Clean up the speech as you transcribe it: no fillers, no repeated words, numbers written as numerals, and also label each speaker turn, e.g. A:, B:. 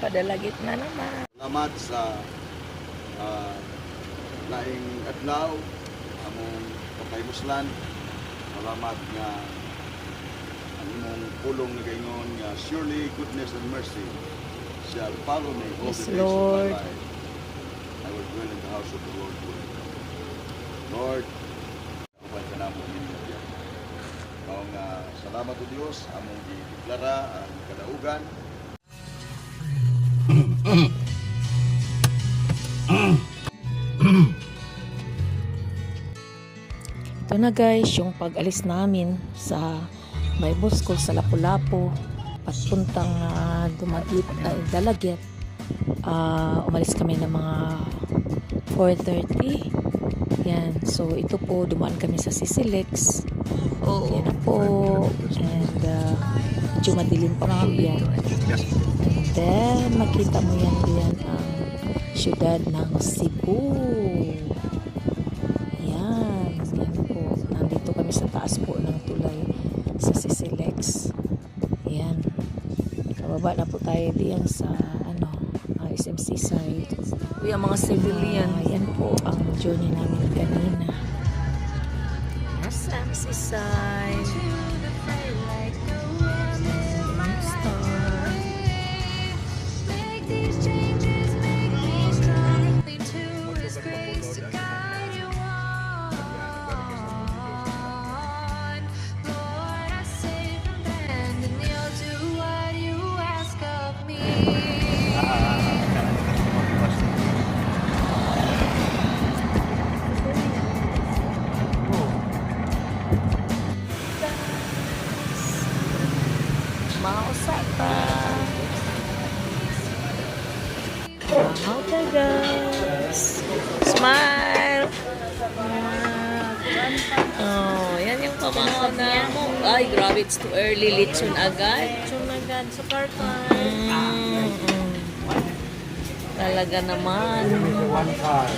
A: padalagit na naman.
B: Salamat sa laing adlaw among kapaymuslan. Salamat nga ang imong pulong na gaingon nga surely goodness and mercy shall follow me all
A: Yes,
B: the days of
A: Lord.
B: my life. I will dwell in the house of the Lord forever. Lord, uban ka namo ninyo diyan. Mao nga salamat o Dios among gideklara ang kadaugan.
A: Ito na guys, yung pag-alis namin sa Bible School sa Lapu-Lapu, patpuntang Dalagyat. Umalis kami ng mga 4:30. Yan, so ito po, dumaan kami sa Sisilex. Yan na po. And medyo madilim pa po yan. And then, makita mo yan diyan ang syudad ng Cebu. Yan po. Nandito kami sa taas po ng tulay sa Sisilex. Yan. Kababa na po tayo diyan sa SMC side.
C: Uy, ang mga civilian.
A: Yan po ang journey namin kanina. SMC side. Mausapa. Wow, guys. Smile. Oh, yan yung pamangkin na mo. Ay, grabe, it's too early. Litson agad.
C: Litson agad sa parkan.
A: Talaga naman.
D: One car.